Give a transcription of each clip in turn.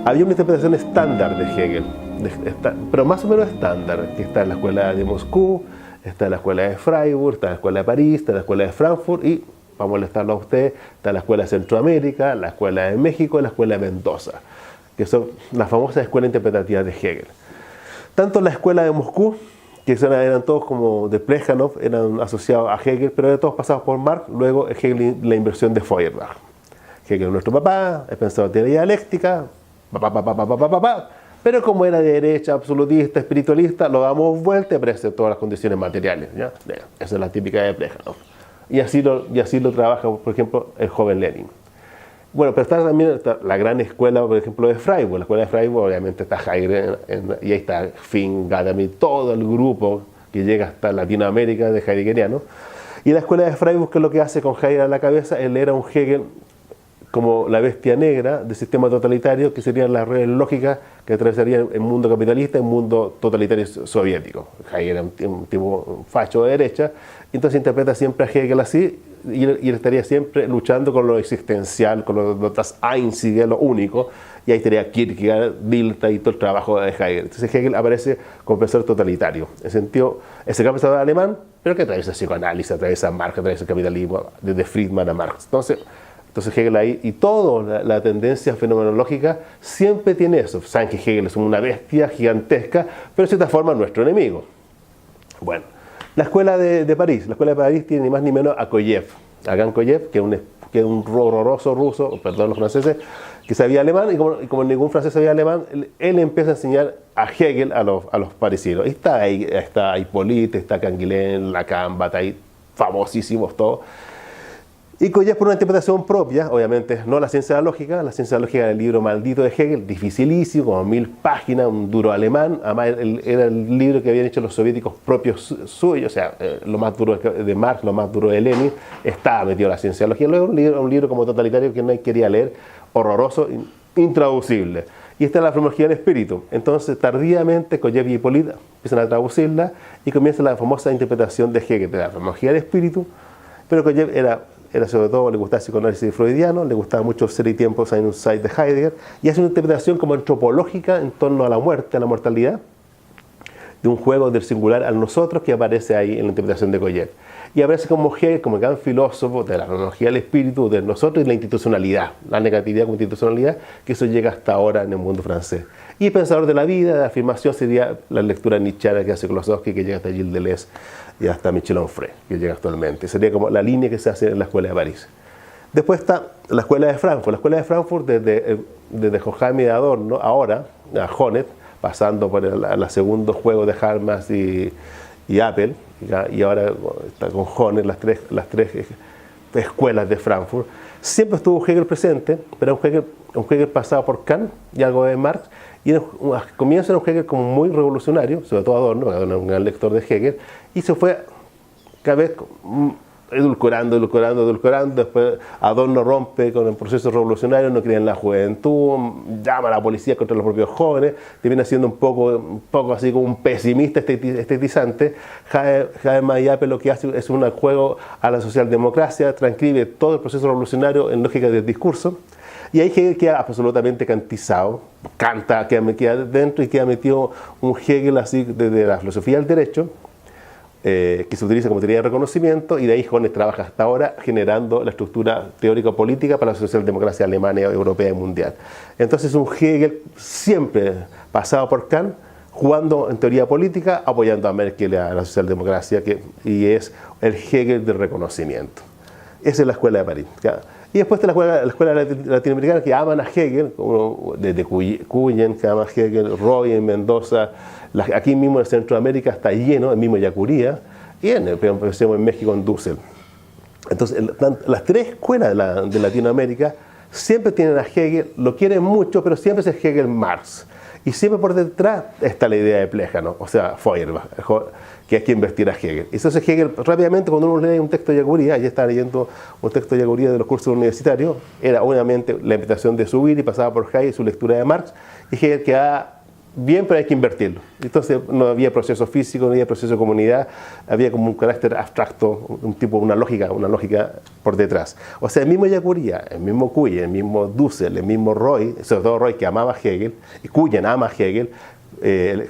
Había una interpretación estándar de Hegel, pero más o menos estándar, que está en la escuela de Moscú, está en la escuela de Freiburg, está en la escuela de París, está en la escuela de Frankfurt y, para molestarlo a usted, está en la escuela de Centroamérica, la escuela de México y la escuela de Mendoza, que son las famosas escuelas interpretativas de Hegel. Tanto la escuela de Moscú, que eran todos como de Plejánov, eran asociados a Hegel, pero eran todos pasados por Marx, luego Hegel la inversión de Feuerbach. Hegel es nuestro papá, es pensador de la dialéctica, pero como era de derecha, absolutista, espiritualista, lo damos vuelta y aparecen todas las condiciones materiales. ¿Ya? Esa es la típica de Plejánov. Y así lo trabaja, por ejemplo, el joven Lenin. Bueno, pero está también la gran escuela, por ejemplo, de Freiburg. La escuela de Freiburg, obviamente, está Heidegger, y ahí está Finn, Gadamer, todo el grupo que llega hasta Latinoamérica de heideggeriano. Y la escuela de Freiburg, que es lo que hace con Heidegger a la cabeza, él era un Hegel como la bestia negra del sistema totalitario, que serían las redes lógicas que atravesarían el mundo capitalista y el mundo totalitario soviético. Heidegger era un tipo facho de derecha, entonces interpreta siempre a Hegel así, y él estaría siempre luchando con lo existencial, con lo das Einzige, lo único, y ahí estaría Kierkegaard, Dilthey y todo el trabajo de Hegel. Entonces Hegel aparece como pensador totalitario, en sentido, ese gran pensador alemán, pero que atraviesa el psicoanálisis, atraviesa Marx, atraviesa el capitalismo, desde Friedman a Marx. Entonces Hegel ahí, y toda la tendencia fenomenológica siempre tiene eso. Saben que Hegel es una bestia gigantesca, pero de cierta forma nuestro enemigo. Bueno, la escuela de París tiene ni más ni menos a Koyev, a Gan Koyev, que es un horroroso ruso, perdón los franceses, que sabía alemán, y como ningún francés sabía alemán, él empieza a enseñar a Hegel a los parisinos. Y está Hippolyte, está Canguilhem, Lacan, Bataille, famosísimos todos. Y Koyev, por una interpretación propia, obviamente no la ciencia de la lógica era el libro maldito de Hegel, dificilísimo, como 1000 páginas, un duro alemán, además era el libro que habían hecho los soviéticos propios suyos, o sea, lo más duro de Marx, lo más duro de Lenin, estaba metido en la ciencia de la lógica. Luego un libro como totalitario que nadie quería leer, horroroso, intraducible. Y esta es la fenomenología del espíritu. Entonces, tardíamente, Koyev y Hippolyte empiezan a traducirla y comienza la famosa interpretación de Hegel de la fenomenología del espíritu, pero Koyev era sobre todo, le gustaba el psicoanálisis freudiano, le gustaba mucho Ser y Tiempo, Sein und Zeit de Heidegger, y hace una interpretación como antropológica en torno a la muerte, a la mortalidad, de un juego del singular al nosotros que aparece ahí en la interpretación de Koyev. Y aparece como Hegel, como gran filósofo de la fenomenología del espíritu, del nosotros y la institucionalidad, la negatividad como institucionalidad, que eso llega hasta ahora en el mundo francés. Y el pensador de la vida, de la afirmación, sería la lectura nietzscheana que hace Klosowski, que llega hasta Gilles Deleuze y hasta Michel Onfray, que llega actualmente. Sería como la línea que se hace en la escuela de París. Después está la escuela de Frankfurt. La escuela de Frankfurt, desde Horkheimer y Adorno, ahora a Honneth, pasando por el segundo juego de Habermas y Apple, y ahora está con Honneth, las tres escuelas de Frankfurt. Siempre estuvo Hegel presente, pero un Hegel pasado por Kant y algo de Marx, y comienza en un Hegel como muy revolucionario, sobre todo Adorno, porque Adorno es un gran lector de Hegel, y se fue cada vez edulcorando, después Adorno rompe con el proceso revolucionario, no cree en la juventud, llama a la policía contra los propios jóvenes, termina siendo un poco así como un pesimista estetizante. Habermas y Apple lo que hace es un juego a la socialdemocracia, transcribe todo el proceso revolucionario en lógica del discurso, y ahí Hegel queda absolutamente cantizado, queda dentro y queda metido un Hegel así desde la filosofía del derecho, que se utiliza como teoría de reconocimiento, y de ahí Honneth trabaja hasta ahora generando la estructura teórico-política para la socialdemocracia alemana, europea y mundial. Entonces un Hegel siempre pasado por Kant, jugando en teoría política, apoyando a Merkel y a la socialdemocracia, y es el Hegel del reconocimiento. Esa es la escuela de París. Y después está la escuela latinoamericana, que aman a Hegel, desde Cuyen, que ama a Hegel, Roy en Mendoza, aquí mismo en Centroamérica está lleno, el mismo Yacuría, y en México, en Dussel. Entonces, las tres escuelas de Latinoamérica siempre tienen a Hegel, lo quieren mucho, pero siempre es el Hegel Marx. Y siempre por detrás está la idea de Plejánov, o sea, Feuerbach, que hay que investir a Hegel. Entonces Hegel, rápidamente, cuando uno lee un texto de Yacuría, ya está leyendo un texto de Yacuría de los cursos universitarios, era obviamente la invitación de subir y pasaba por Hegel, su lectura de Marx, y Hegel queda bien, pero hay que invertirlo. Entonces no había proceso físico, no había proceso de comunidad, había como un carácter abstracto, una lógica por detrás. O sea, el mismo Ellacuría, el mismo Cuyen, el mismo Dussel, el mismo Roy, sobre todo Roy que amaba a Hegel, y Cuyen ama a Hegel.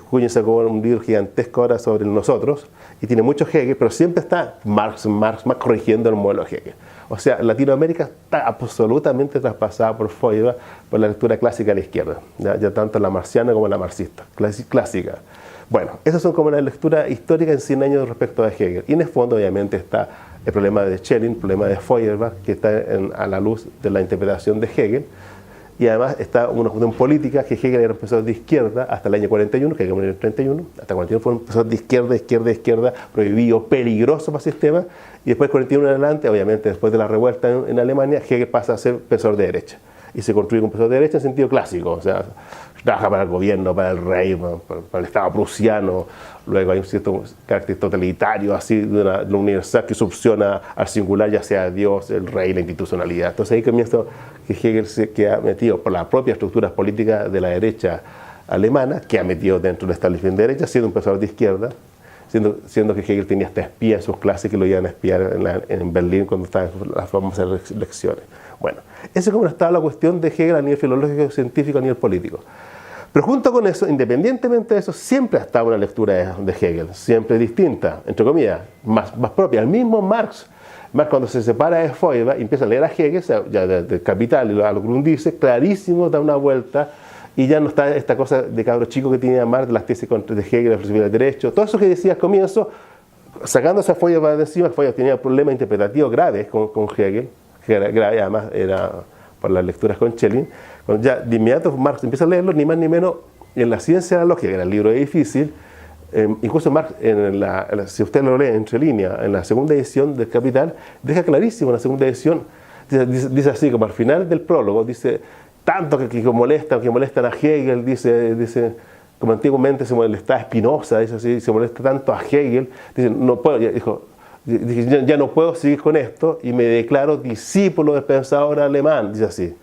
Cuyen sacó un libro gigantesco ahora sobre nosotros, y tiene mucho Hegel, pero siempre está Marx corrigiendo el modelo de Hegel. O sea, Latinoamérica está absolutamente traspasada por Feuerbach, por la lectura clásica a la izquierda, ya tanto la marxiana como la marxista, clásica. Bueno, esas son como la lectura histórica en 100 años respecto a Hegel. Y en el fondo, obviamente, está el problema de Schelling, el problema de Feuerbach, que está a la luz de la interpretación de Hegel. Y además está una cuestión política, que Hegel era un profesor de izquierda hasta el año 41, que Hegel murió en el 31, hasta el 41 fue un profesor de izquierda, prohibido, peligroso para el sistema, y después del 41 en adelante, obviamente después de la revuelta en Alemania, Hegel pasa a ser profesor de derecha, y se construye un profesor de derecha en sentido clásico, o sea, trabaja para el gobierno, para el rey, para el Estado prusiano. Luego hay un cierto carácter totalitario, así, de la universidad que succiona al singular, ya sea Dios, el rey, la institucionalidad. Entonces ahí comienza que Hegel se queda metido por las propias estructuras políticas de la derecha alemana, que ha metido dentro del establecimiento de derecha, siendo un profesor de izquierda, siendo que Hegel tenía hasta espías en sus clases que lo iban a espiar en Berlín cuando estaban las famosas lecciones. Bueno, eso es como estaba la cuestión de Hegel a nivel filológico, científico, a nivel político. Pero junto con eso, independientemente de eso, siempre ha estado una lectura de Hegel, siempre distinta, entre comillas, más propia. El mismo Marx cuando se separa de Feuerbach y empieza a leer a Hegel, ya del Capital y a lo que uno dice, clarísimo, da una vuelta, y ya no está esta cosa de cabro chico que tenía Marx, de las tesis de Hegel, la filosofía del derecho, todo eso que decía al comienzo, sacándose a Feuerbach de encima. Feuerbach tenía problemas interpretativos graves con Hegel, que era grave, además era por las lecturas con Schelling. Cuando ya de inmediato Marx empieza a leerlo, ni más ni menos, en La ciencia de la lógica, que era el libro difícil, incluso Marx, si usted lo lee entre líneas, en la segunda edición del Capital, deja clarísimo en la segunda edición, dice así, como al final del prólogo, dice, tanto que molestan a Hegel, dice como antiguamente se molestaba a Spinoza, dice así, se molesta tanto a Hegel, dice, no puedo, ya no puedo seguir con esto, y me declaro discípulo del pensador alemán, dice así.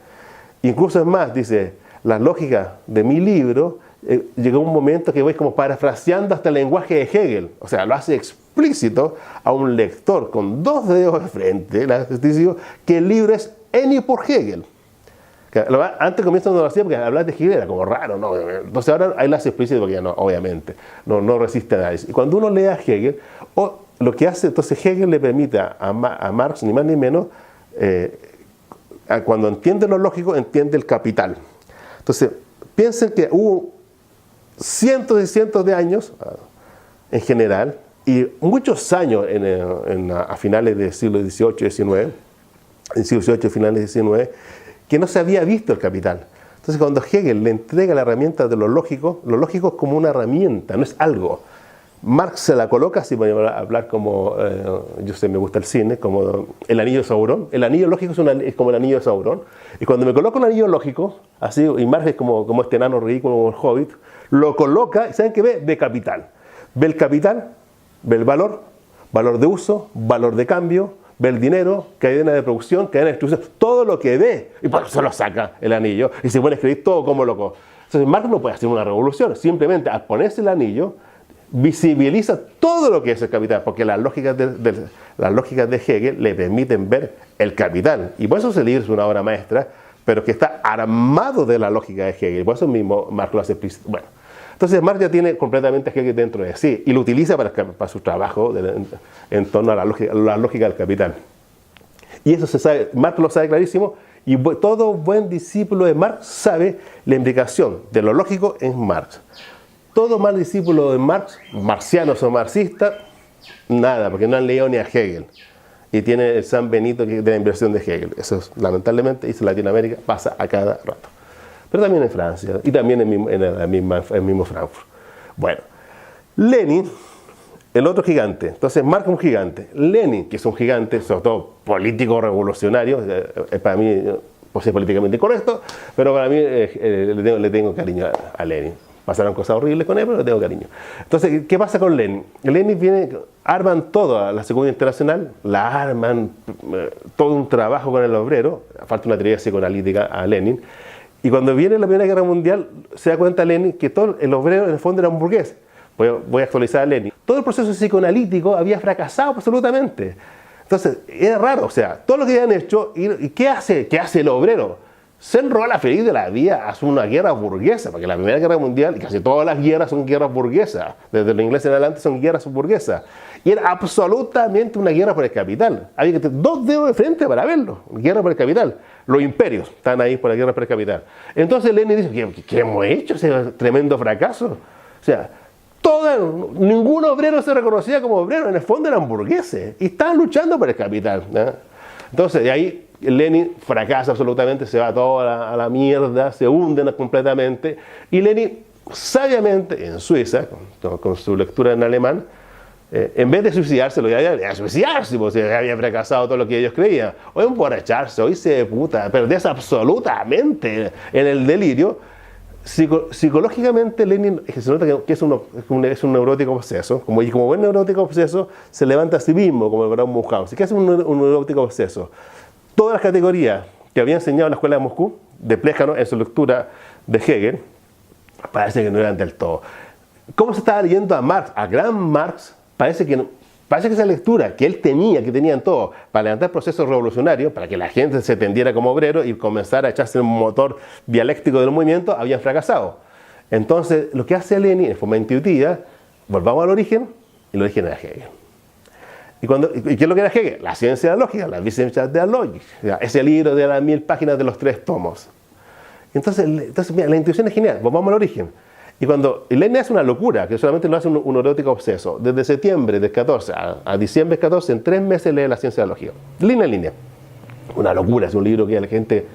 Incluso es más, dice, la lógica de mi libro, llegó un momento que voy como parafraseando hasta el lenguaje de Hegel, o sea, lo hace explícito a un lector con dos dedos de frente, dice que el libro es Eni por Hegel. Antes comienza no lo hacía porque hablar de Hegel era como raro, ¿no? Entonces ahora ahí lo hace explícito porque ya no, obviamente, no resiste análisis. Y cuando uno lee a Hegel, lo que hace, entonces Hegel le permite a Marx, ni más ni menos, cuando entiende lo lógico, entiende el Capital. Entonces, piensen que hubo cientos y cientos de años, en general, y muchos años a finales del siglo XVIII y XIX, en siglo XVIII, finales del XIX, que no se había visto el Capital. Entonces, cuando Hegel le entrega la herramienta de lo lógico es como una herramienta, no es algo. Marx se la coloca, así voy a hablar como, yo sé, me gusta el cine, como el anillo de Saurón. El anillo lógico es como el anillo de Saurón. Y cuando me coloco el anillo lógico, así, y Marx es como este enano ridículo, como el Hobbit, lo coloca, y ¿saben qué ve? Ve Capital. Ve el capital, ve el valor de uso, valor de cambio, ve el dinero, cadena de producción, cadena de distribución, todo lo que ve, y por eso lo saca el anillo, y se pone a escribir todo como loco. Entonces Marx no puede hacer una revolución, simplemente al ponerse el anillo, visibiliza todo lo que es el capital, porque las lógicas de Hegel le permiten ver el capital. Y por eso ese libro es una obra maestra, pero que está armado de la lógica de Hegel. Por eso mismo Marx lo hace explícito. Bueno, entonces Marx ya tiene completamente a Hegel dentro de sí, y lo utiliza para su trabajo en torno a la lógica del capital. Y eso se sabe, Marx lo sabe clarísimo, y todo buen discípulo de Marx sabe la implicación de lo lógico en Marx. Todo mal discípulo de Marx, marxianos o marxistas, nada, porque no han leído ni a Hegel. Y tiene el San Benito de la inversión de Hegel. Eso lamentablemente, en Latinoamérica, pasa a cada rato. Pero también en Francia, y también en el mismo Frankfurt. Bueno, Lenin, el otro gigante. Entonces, Marx es un gigante. Lenin, que es un gigante, sobre todo político revolucionario, para mí, pues es políticamente incorrecto, pero para mí le tengo cariño a Lenin. Pasaron cosas horribles con él, pero le tengo cariño. Entonces, ¿qué pasa con Lenin? Lenin arman todo, la Segunda Internacional, la arman, todo un trabajo con el obrero, falta una teoría psicoanalítica a Lenin, Y cuando viene la Primera Guerra Mundial, se da cuenta Lenin que todo el obrero en el fondo era un burgués. Voy a actualizar a Lenin. Todo el proceso psicoanalítico había fracasado absolutamente. Entonces, era raro, o sea, todo lo que habían hecho, ¿y qué hace el obrero? Se enrola feliz de la vida, hace una guerra burguesa, porque la Primera Guerra Mundial, y casi todas las guerras son guerras burguesas, desde los ingleses en adelante son guerras burguesas. Y era absolutamente una guerra por el capital. Había que tener dos dedos de frente para verlo, guerra por el capital. Los imperios están ahí por la guerra por el capital. Entonces Lenin dice, ¿qué hemos hecho? Ese tremendo fracaso. O sea, ningún obrero se reconocía como obrero, en el fondo eran burgueses y estaban luchando por el capital, ¿no? Entonces de ahí Lenin fracasa absolutamente, se va todo a la mierda, se hunden completamente, y Lenin sabiamente en Suiza, con su lectura en alemán, en vez de suicidarse, lo que había suicidarse, porque había fracasado todo lo que ellos creían, o emborracharse, o irse de puta, perderse absolutamente en el delirio. Psicológicamente Lenin se nota que es un neurótico obseso, como buen neurótico obseso se levanta a sí mismo como el gran Munchausen. ¿Qué es un neurótico obseso? Todas las categorías que había enseñado en la escuela de Moscú, de Plejano, en su lectura de Hegel, parece que no eran del todo. ¿Cómo se estaba leyendo a Marx? A gran Marx, parece que esa lectura que él tenía, que tenían todos, para levantar procesos revolucionarios, para que la gente se tendiera como obrero y comenzara a echarse un motor dialéctico del movimiento, habían fracasado. Entonces, lo que hace Lenin de forma intuitiva, volvamos al origen, y el origen era Hegel. ¿Y qué es lo que era Hegel? La ciencia de la lógica, la Wissenschaft der Logik, ese libro de las 1000 páginas de los 3 tomos. Entonces mira, la intuición es genial, volvamos al origen. Y cuando Lenin hace una locura, que solamente lo hace un neurótico obseso, desde septiembre del 14 a diciembre del 14, en 3 meses lee la ciencia de la lógica. Línea en línea. Una locura, es un libro que hay gente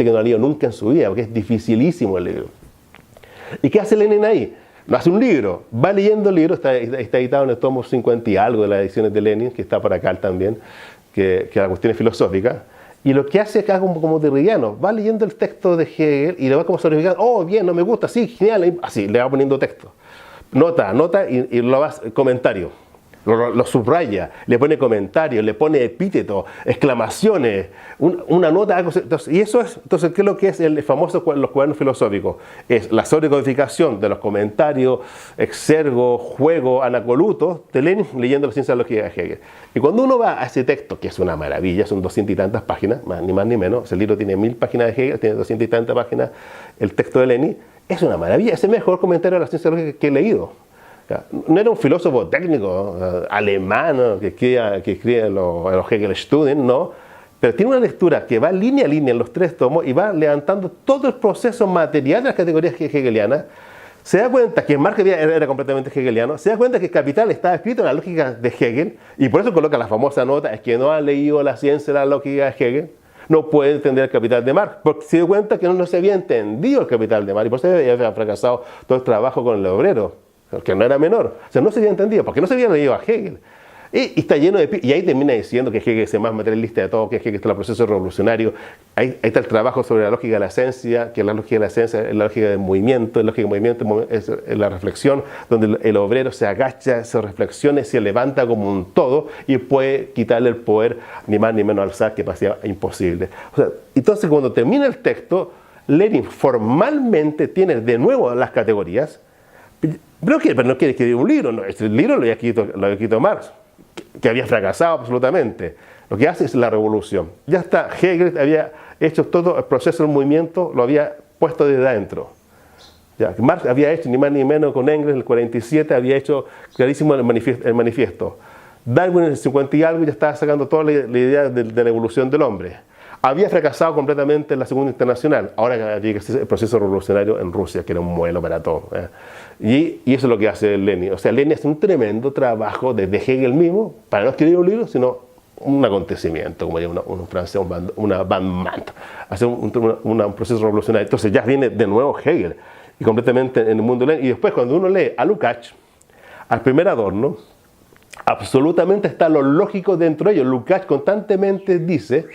que no ha leído nunca en su vida, porque es dificilísimo el libro. ¿Y qué hace Lenin ahí? No hace un libro, va leyendo el libro, está editado en el tomo 50 y algo de las ediciones de Lenin, que está por acá también, que la cuestión es filosófica. Y lo que hace acá como derridiano, va leyendo el texto de Hegel y le va como sobreviviendo, oh, bien, no me gusta, sí, genial, así, le va poniendo texto. Nota y lo va, comentario. Lo subraya, le pone comentarios, le pone epítetos, exclamaciones, una nota. Entonces, y eso es, entonces, ¿qué es lo que es el famoso los cuadernos filosóficos? Es la sobrecodificación de los comentarios, exergos, juegos, anacolutos de Lenin leyendo la ciencia de la lógica de Hegel. Y cuando uno va a ese texto, que es una maravilla, son 200 y tantas páginas, ni más ni menos, el libro tiene 1000 páginas de Hegel, tiene 200 y tantas páginas el texto de Lenin, es una maravilla, es el mejor comentario de la ciencia de la lógica que he leído. No era un filósofo técnico alemán que escribe los Hegel-Studien, no, pero tiene una lectura que va línea a línea en los 3 tomos y va levantando todo el proceso material de las categorías hegelianas. Se da cuenta que Marx era completamente hegeliano, se da cuenta que el Capital estaba escrito en la lógica de Hegel, y por eso coloca la famosa nota, es que no ha leído la ciencia de la lógica de Hegel, no puede entender el Capital de Marx, porque se dio cuenta que no se había entendido el Capital de Marx, y por eso había fracasado todo el trabajo con el obrero, que no era menor, o sea, no se había entendido, porque no se había leído a Hegel. Y está lleno y ahí termina diciendo que Hegel es el más materialista de todo, que Hegel está en el proceso revolucionario. Ahí está el trabajo sobre la lógica de la esencia, que la lógica de la esencia es la lógica del movimiento, la lógica del movimiento es la reflexión, donde el obrero se agacha, se reflexiona y se levanta como un todo y puede quitarle el poder, ni más ni menos al zar, que parecía imposible. O sea, entonces, cuando termina el texto, Lenin formalmente tiene de nuevo las categorías, pero no quiere escribir un libro, no, este libro lo había escrito Marx, que había fracasado absolutamente. Lo que hace es la revolución. Ya está, Hegel había hecho todo el proceso del movimiento, lo había puesto desde adentro. Ya, Marx había hecho, ni más ni menos con Engels en el 47, había hecho clarísimo el manifiesto. Darwin en el 50 y algo ya estaba sacando toda la idea de la evolución del hombre. Había fracasado completamente en la Segunda Internacional. Ahora había que hacer el proceso revolucionario en Rusia, que era un modelo para todo. Y eso es lo que hace Lenin. O sea, Lenin hace un tremendo trabajo desde Hegel mismo, para no escribir un libro, sino un acontecimiento, como diría un francés, una bandmant. Hace un proceso revolucionario. Entonces ya viene de nuevo Hegel, y completamente en el mundo de Lenin. Y después, cuando uno lee a Lukács, al primer Adorno, absolutamente está lo lógico dentro de ellos. Lukács constantemente dice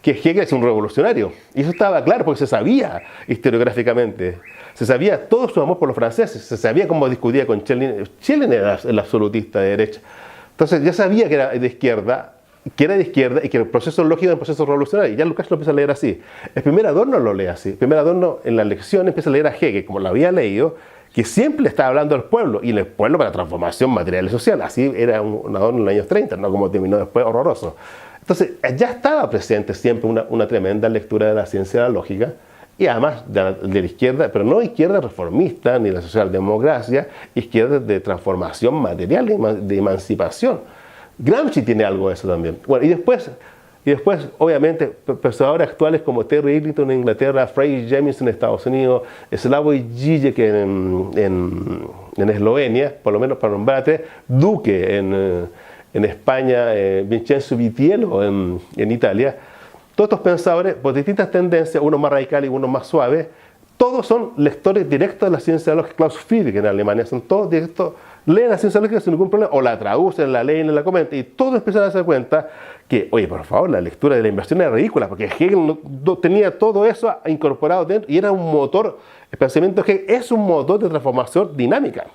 que Hegel es un revolucionario. Y eso estaba claro porque se sabía historiográficamente. Se sabía todo su amor por los franceses. Se sabía cómo discutía con Schelling. Schelling era el absolutista de derecha. Entonces ya sabía que era de izquierda que era de izquierda y que el proceso lógico era un proceso revolucionario. Y ya Lukács lo empieza a leer así. El primer Adorno lo lee así. El primer Adorno en la lección empieza a leer a Hegel, como lo había leído, que siempre le estaba hablando al pueblo, y el pueblo para la transformación material y social. Así era un Adorno en los años 30, no como terminó después, horroroso. Entonces, ya estaba presente siempre una tremenda lectura de la ciencia de la lógica, y además de la izquierda, pero no izquierda reformista, ni la socialdemocracia, izquierda de transformación material, de emancipación. Gramsci tiene algo de eso también. Bueno, y después obviamente, pensadores actuales como Terry Eagleton en Inglaterra, Frank James en Estados Unidos, Slavoj Žižek en Eslovenia, por lo menos para nombrar a tres, Duque en España, Vincenzo Vitiello en Italia. Todos estos pensadores, por distintas tendencias, uno más radical y uno más suave, todos son lectores directos de la ciencia lógica. Klaus Friedrich en Alemania, son todos directos, leen la ciencia lógica sin ningún problema, o la traducen, la leen, la comentan, y todos empiezan a darse cuenta que, oye, por favor, la lectura de la inversión era ridícula, porque Hegel tenía todo eso incorporado dentro, y era un motor, el pensamiento de Hegel es un motor de transformación dinámica.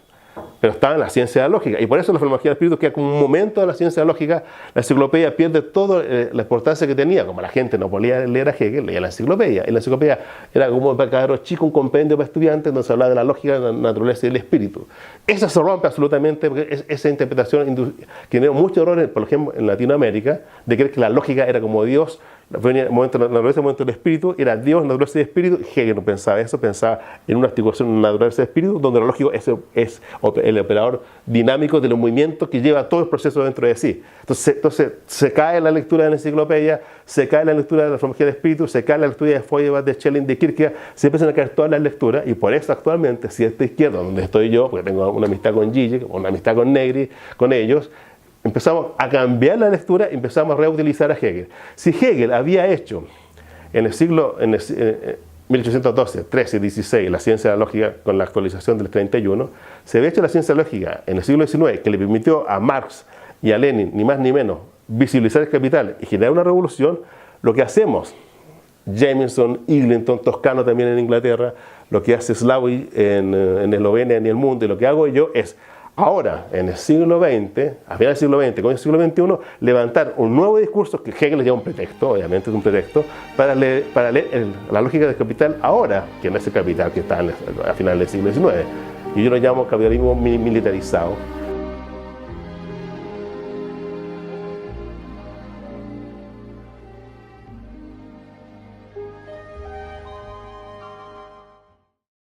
Pero estaba en la ciencia de la lógica, y por eso la fenomenología del espíritu queda como un momento de la ciencia de la lógica. La enciclopedia pierde toda la importancia que tenía, como la gente no podía leer a Hegel, leía la enciclopedia, y la enciclopedia era como para cabros chicos, un compendio para estudiantes donde se hablaba de la lógica, la naturaleza y el espíritu. Eso se rompe absolutamente, porque esa interpretación generó muchos errores, por ejemplo, en Latinoamérica, de creer que la lógica era como Dios. Venía el momento de la naturaleza, el momento del espíritu, era Dios, naturaleza y espíritu. Hegel no pensaba eso, pensaba en una articulación naturaleza y espíritu, donde lo lógico es el operador dinámico de los movimientos que lleva todo el proceso dentro de sí. Entonces se cae la lectura de la enciclopedia, se cae la lectura de la fenomenología del espíritu, se cae la lectura de Feuerbach, de Schelling, de Kierkegaard, se empiezan a caer todas las lecturas, y por eso actualmente, si esta izquierda, donde estoy yo, porque tengo una amistad con Žižek, una amistad con Negri, con ellos, empezamos a cambiar la lectura y empezamos a reutilizar a Hegel. Si Hegel había hecho en el siglo 1812, 13, 16, la ciencia de la lógica con la actualización del 31, se había hecho la ciencia lógica en el siglo XIX, que le permitió a Marx y a Lenin, ni más ni menos, visibilizar el capital y generar una revolución. Lo que hacemos, Jameson, Eagleton, Toscano también en Inglaterra, lo que hace Slavoj en Eslovenia y en el mundo, y lo que hago yo es, ahora, en el siglo XX, a final del siglo XX, con el siglo XXI, levantar un nuevo discurso, que Hegel le llama un pretexto, obviamente es un pretexto, para leer la lógica del capital ahora, que no es el capital que está a final del siglo XIX. Y yo lo llamo capitalismo militarizado.